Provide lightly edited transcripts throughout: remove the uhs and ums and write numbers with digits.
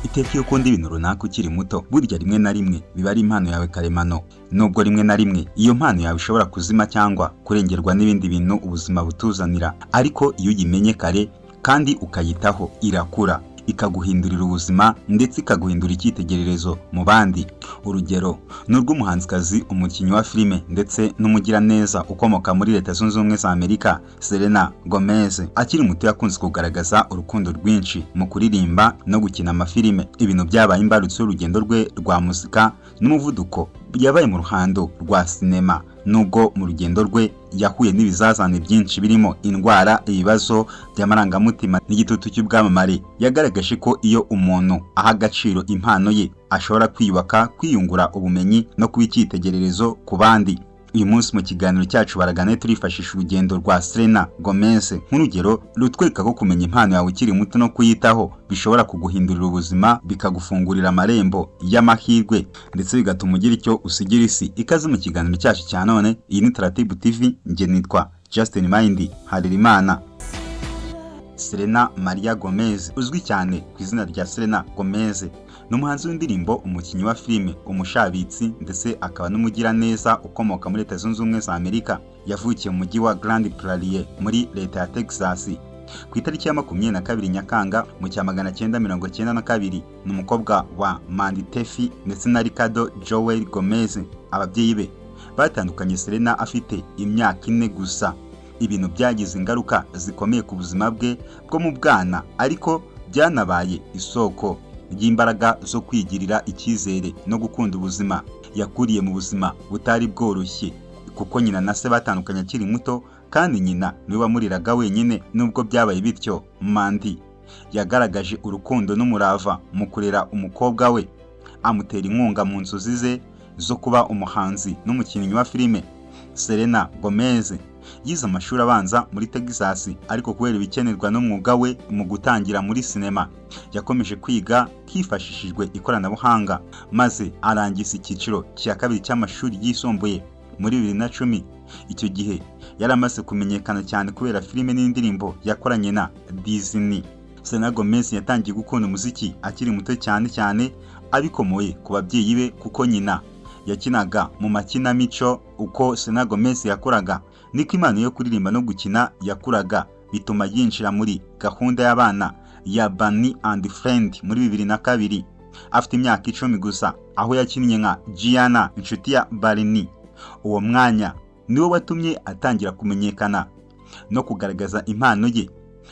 Iteka iyo ukunda ibintu runaka ukiri muto, burya rimwe na rimwe biba ari impano yawe karemano. Nubwo rimwe na rimwe iyo mpano yawe ishobora kuzima cyangwa kurengerwa n'ibindi bintu ubuzima butuzanira, ariko iyo uyimenye kare kandi ukayitaho irakura, ikaguhindurira ubuzima ndetse ikaguhindura icyitegererezo mu bandi. Urugero ni rw'umuhanzikazi, umukinnyi wa filime ndetse n'umugiraneza ukomoka muri Leta Zunze Ubumwe za Amerika, Selena Gomez. Akiri muto yakunze kugaragaza urukundo rwinshi mu kuririmba no gukina amafilime, ibintu byabaye imbarutso y'urugendo rwe rwa muzika n'umuvuduko yabaye mu ruhando rwa sinema. Nubwo mu rugendo rwe yahuye n'ibizazane byinshi birimo indwara, ibibazo by'amarangamutima n'igitutu cy'ubwamamare, yagaragaje ko iyo umuntu aha agaciro impano ye ashobora kwiyubaka, kwiyungura ubumenyi no kuba icyitegererezo ku bandi. Uyu munsi mu kiganiro cyacu Baragana turifashisha urugendo rwa Selena Gomez nk'urugero rutwereka ko kumenya impano yawe ukiri muto no kuyitaho bishobora kuguhindurira ubuzima, bikagufungurira amarembo y'amahirwe ndetse bigatuma ugira icyo usigira isi. Ikaze mu kiganiro cyacu cya none. Iyi ni Taratibu TV, nge nitwa Justin-Bieber. Selena Marie Gomez, uzwi cyane ku izina rya Selena Gomez, ni umuhanzi w'indirimbo, umukinnyi wa filime, umushabitsi ndetse akaba n'umugiraneza ukomoka muri Leta Zunze Ubumwe za Amerika. Yavukiye mu mujyi wa Grand Prairie muri Leta ya Texas ku itariki ya 22 Nyakanga mu cya 1992. Ni umukobwa wa Manitefi ndetse na Ricardo Joel Gomez. Ababyeyi be batandukanye Selena afite imyaka 4 gusa. Ibintu byagize ingaruka zikomeye ku buzima bwe bwo mu bwana, ariko byanabaye isoko ry'imbaraga zo kwigirira icyizere no gukunda ubuzima. Yakuriye mu buzima butari bworoshye kuko nyina na se batandukanye akiri muto, kandi nyina niwe wamuriraga wenyine. Nubwo byabaye bityo, Mandi yagaragaje urukundo n'umurava mu kurera umukobwa we, amutera inkunga mu nzozi ze zo kuba umuhanzi n'umukinnyi wa filime. Selena Gomez yize amashuri abanza muri Texas, ariko kubera ibikenerwa n'umwuga we mu gutangira muri sinema, yakomeje kwiga hifashishijwe ikoranabuhanga, maze arangiza icyiciro cya 2 cy'amashuri yisumbuye muri 2010. Icyo gihe yari amaze kumenyekana cyane kubera filime n'indirimbo yakoranye na Disney. Selena Gomez yatangiye gukunda umuziki akiri muto cyane abikomoye ku babyeyi be, kuko nyina yakinaga mu makinamico. Uko Selena Gomez yakoraga niko impano yo kuririmba no gukina yakuraga, bituma yinjira muri gahunda y'abana ya Bunny and Friend muri 2002. Afite imyaka 10 gusa, aho yakinnye nka Gianna, inshuti ya Barney. Uwo mwanya niwe watumye atangira kumenyekana no kugaragaza impano ye.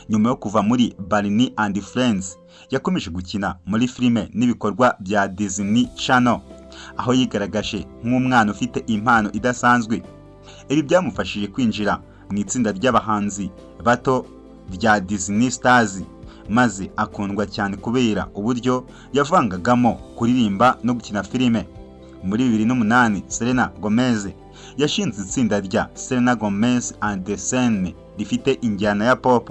Nyuma yo kuva muri Barney and Friends, yakomeje gukina muri filime n'ibikorwa bya Disney Channel, aho yigaragaje nk'umwana ufite impano idasanzwe. Ibi byamufashije kwinjira mu itsinda ry'abahanzi bato rya Disney Stars, maze akundwa cyane kubera uburyo yavangagamo kuririmba no gukina filime. Muri 2008, Selena Gomez yashinze itsinda rya Selena Gomez and the Sun rifite injyana ya pop.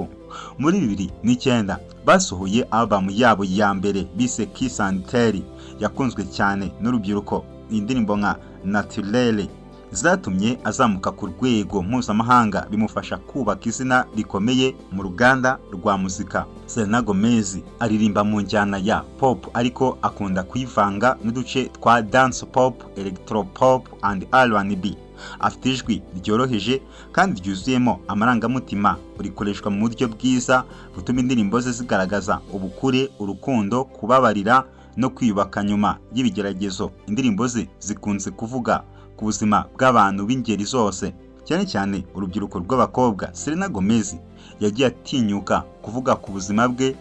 Muri 2009 basohoye album yabo ya mbere bise Kiss and Tell, yakunzwe cyane n'urubyiruko. Indirimbo nka Naturelle zatumye azamuka ku rwego mpuzamahanga, bimufasha kubaka izina rikomeye mu ruganda rwa muzika. Selena Gomez aririmba mu njyana ya pop, ariko akunda kuyivanga n'uduce twa dance pop, electro pop and R&B. Afite ijwi ryoroheje kandi ryuzuyemo amarangamutima, rikoreshwa mu buryo bwiza butuma indirimbo ze zigaragaza ubukure, urukundo, kubabarira no kwiyubaka nyuma y'ibigeragezo. Indirimbo ze zikunze kuvuga ku buzima bw'abantu b'ingeri zose, cyane cyane urubyiruko rw'abakobwa. Selena Gomez yagiye atinyuka kuvuga ku buzima bwe,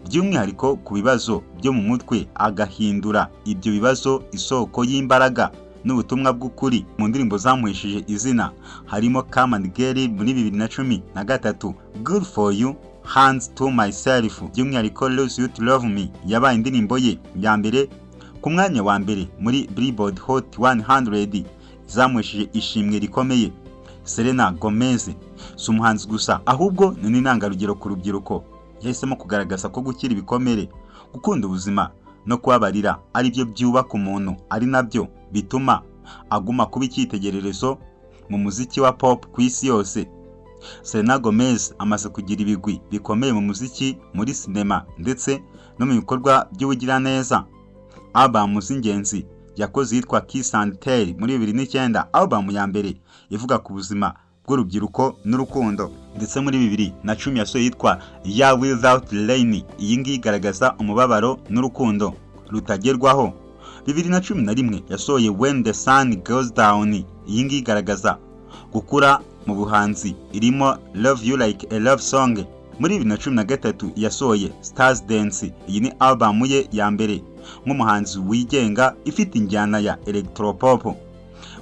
by'umwihariko ku bibazo byo mu mutwe, agahindura ibyo bibazo isoko y'imbaraga n'ubutumwa bw'ukuri. Mu ndirimbo zamuhesheje izina harimo Come and Get It muri 2013, Good For You, Hands to Myself, by'umwihariko Lose You to Love Me yabaye indirimbo ye ya mbere ku mwanya wa mbere muri Billboard Hot 100, zamuhesheje ishimwe rikomeye. Selena Gomez si umuhanzi gusa, ahubwo ni intangarugero ku rubyiruko. Yahisemo kugaragaza ko gukira ibikomere, gukunda ubuzima no kubabarira ari byo byubaka umuntu, ari nabyo bituma aguma kuba icyitegererezo mu muziki wa pop ku isi yose. Selena Gomez amaze kugira ibigwi bikomeye mu muziki, muri sinema ndetse no mu bikorwa by'ubugiraneza. Album z'ingenzi yakoze yitwa Kiss and Tell muri 2009, album ya mbere ivuga ku buzima bw'urubyiruko n'urukundo, ndetse muri 2010 yasohoye yitwa Yeah Without Rain. Iyi ngiyi igaragaza umubabaro n'urukundo rutagerwaho. 2011 yasohoye When the Sun Goes Down. Iyi ngiyi igaragaza gukura mu buhanzi, irimo Love You Like a Love Song. Muri 2013 yasohoye Stars Dance. Iyi ni album ye ya mbere nk'umuhanzi wigenga ifite injyana ya electropop.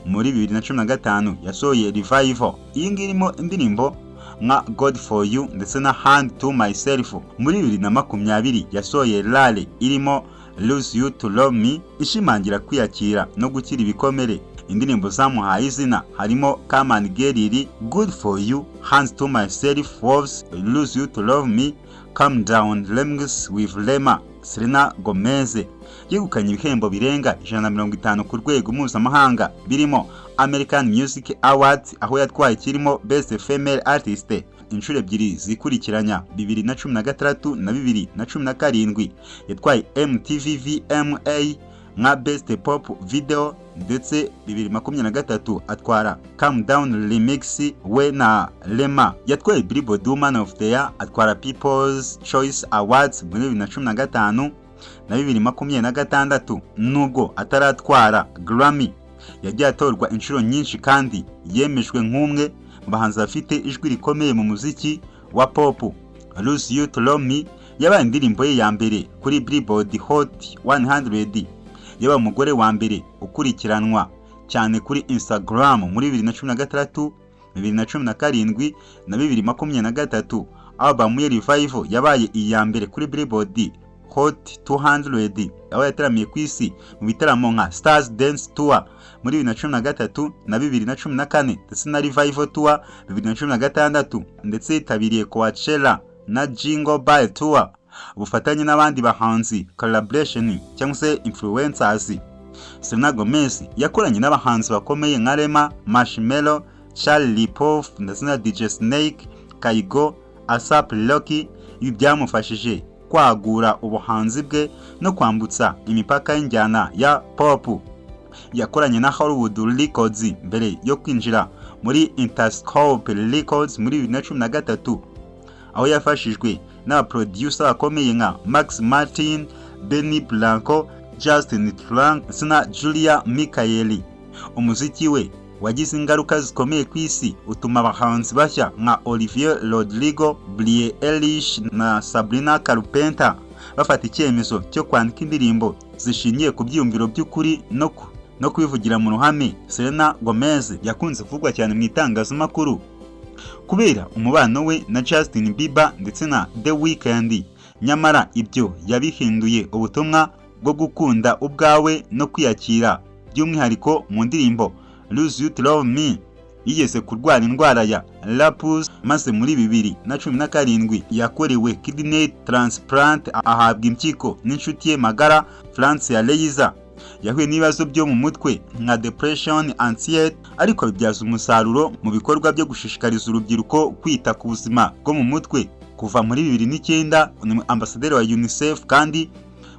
Muri 2015 yasohoye Revival. Iyi ngiyi irimo indirimbo nka God for You ndetse na Hand to Myself. Muri 2020 yasohoye Rare irimo Lose You to Love Me, ishimangira kwiyakira no gukira ibikomere. Indirimbo zamuhaye izina harimo Come and Get It, Good for You, Hands to Myself, Wolves, Lose You to Love Me, Calm Down, Remix with Lema. Selena Gomez yegukanye ibihembo birenga 150 ku rwego mpuzamahanga, birimo American Music Awards aho yatwaye kirimo Best Female Artist inshuro ebyiri zikurikiranya, 2016 na 2017. Yatwaye MTV VMA nka Best Pop Video, ndetse 2023 atwara Calm Down Remix we na Lema. Yatwaye Billboard Woman of the Year, atwara People's Choice Awards muri 2015 na 2026. Nubwo ataratwara Grammy, yagiye atorwa inshuro nyinshi kandi yemejwe nk'umwe mu bahanzi bafite ijwi rikomeye mu muziki wa pop. Lose You to Love Me yabaye indirimbo ye ya mbere kuri Billboard Hot 100, yaba umugore wa mbere ukurikiranwa cyane kuri Instagram muri 2016, 2017 na 2023. Album ye Revival yabaye iya mbere kuri Billboard Hot 200, aho yataramiye ku isi mu bitaramo nka Stars Dance Tour muri 2013 na 2014, ndetse na Revival Tour 2016, ndetse yitabiriye Coachella na Jingle Bell Tour, ubufatanye n'abandi bahanzi collaboration cyangwa se influencers. Selena Gomez yakoranye n'abahanzi bakomeye nka Rema, Marshmello, Charlie Puth ndetse na DJ Snake, Kaigo, ASAP Rocky. Ibi byamufashije kwagura ubuhanzi bwe no kwambutsa imipaka y'injyana ya pop. Yakoranye na Hollywood Records mbere yo kwinjira muri Interscope Records muri 2013, aho yafashijwe n'abaproducer bakomeye nka Max Martin, Benny Blanco, Justin Bieber na Julia Michaeli. Umuziki we wagize ingaruka zikomeye ku isi, utuma abahanzi bashya nka Olivia Rodrigo, Billie Eilish na Sabrina Carpenter bafata icyemezo cyo kwandika indirimbo zishingiye ku byiyumviro by'ukuri no kwivugira mu ruhame. Selena Gomez yakunze kuvugwa cyane mu itangazamakuru kubera umubano we na Justin-Bieber ndetse na The Weeknd. Nyamara ibyo yabihinduye ubutumwa bwo gukunda ubwawe no kwiyakira, by'umwihariko mu ndirimbo Lose You to Love Me. Yigeze kurwara indwara ya lupus, maze muri 2017 yakorewe kidney transplant, ahabwa impyiko n'inshuti ye magara France ya Leza. Yahuye n'ibibazo byo mu mutwe nka depression, anxiety, ariko bibyaza umusaruro mu bikorwa byo gushishikariza urubyiruko kwita ku buzima bwo mu mutwe. Kuva muri 2009 ni ambasaderi wa UNICEF, kandi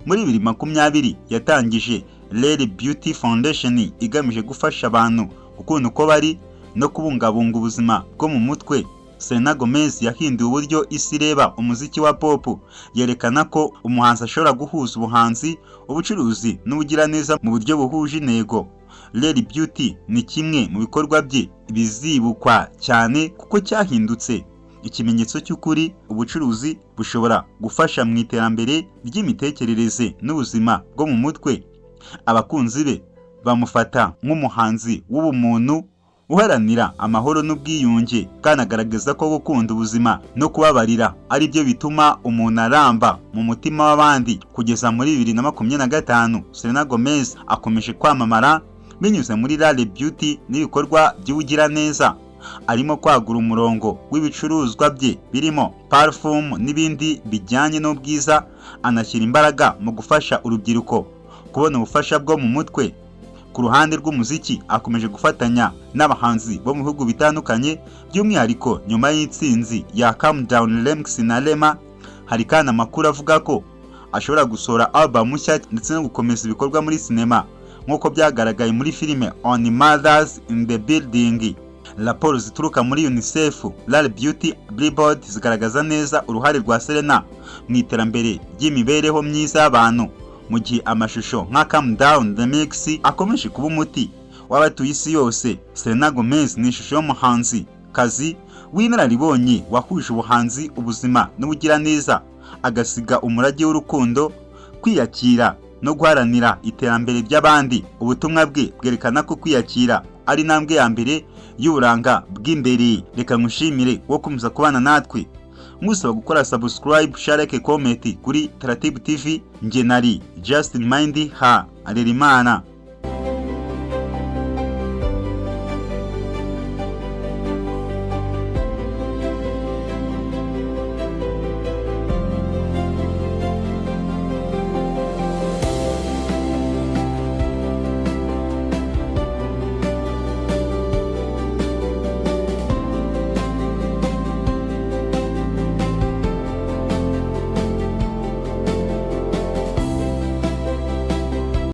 muri 2020 yatangije Rare Beauty Foundation igamije gufasha abantu ukuntu uko bari no kubungabunga ubuzima bwo mu mutwe. Selena Gomez yahinduye uburyo isi ireba umuziki wa pop, yerekana ko umuhanzi ashobora guhuza ubuhanzi, ubucuruzi n'ubugiraneza mu buryo buhuje intego. Rare Beauty ni kimwe mu bikorwa bye bizibukwa cyane kuko cyahindutse ikimenyetso cy'ukuri. Ubucuruzi bushobora gufasha mu iterambere ry'imitekerereze n'ubuzima bwo mu mutwe. Abakunzi be bamufata nk'umuhanzi w'ubumuntu uharanira amahoro n'ubwiyunge, kanagaragaza ko gukunda ubuzima no kubabarira ari byo bituma umuntu aramba mu mutima w'abandi. Kugeza muri 2025 Selena Gomez akomeje kwamamara binyuze muri Rare Beauty n'ibikorwa by'ubugiraneza. Arimo kwagura umurongo w'ibicuruzwa bye birimo parfum n'ibindi bijyanye n'ubwiza. Anashyira imbaraga mu gufasha urubyiruko kubona ubufasha bwo mu mutwe, ku ruhande rw'umuziki akomeje gufatanya n'abahanzi bo mu bihugu bitandukanye, by'umwihariko nyuma y'itsinzi ya Calm Down Remix na Rema. Hari kandi amakuru avuga ko ashobora gusohora album nshya ndetse no gukomeza ibikorwa muri sinema nk'uko byagaragaye muri filime On Mothers in the Building. Raporo zituruka muri UNICEF, Rare Beauty, Billboard zigaragaza neza uruhare rwa Selena mu iterambere ry'imibereho myiza y'abantu, mu gihe amashusho nka Calm Down The Mix akomeje kuba umuti w'abatuye isi yose. Selena Gomez ni ishusho y'umuhanzi kazi w'inararibonye wahuje ubuhanzi, ubuzima n'ubugiraneza, agasiga umurage w'urukundo, kwiyakira no guharanira iterambere ry'abandi. Ubutumwa bwe bwerekana ko kwiyakira ari intambwe ya mbere y'uburanga bw'imbere. Reka nkushimire wo kumza kubana natwe, musaba gukora subscribe, share, like, comment kuri Taratibu TV. Nge nari Justin Mind ha Arerimana.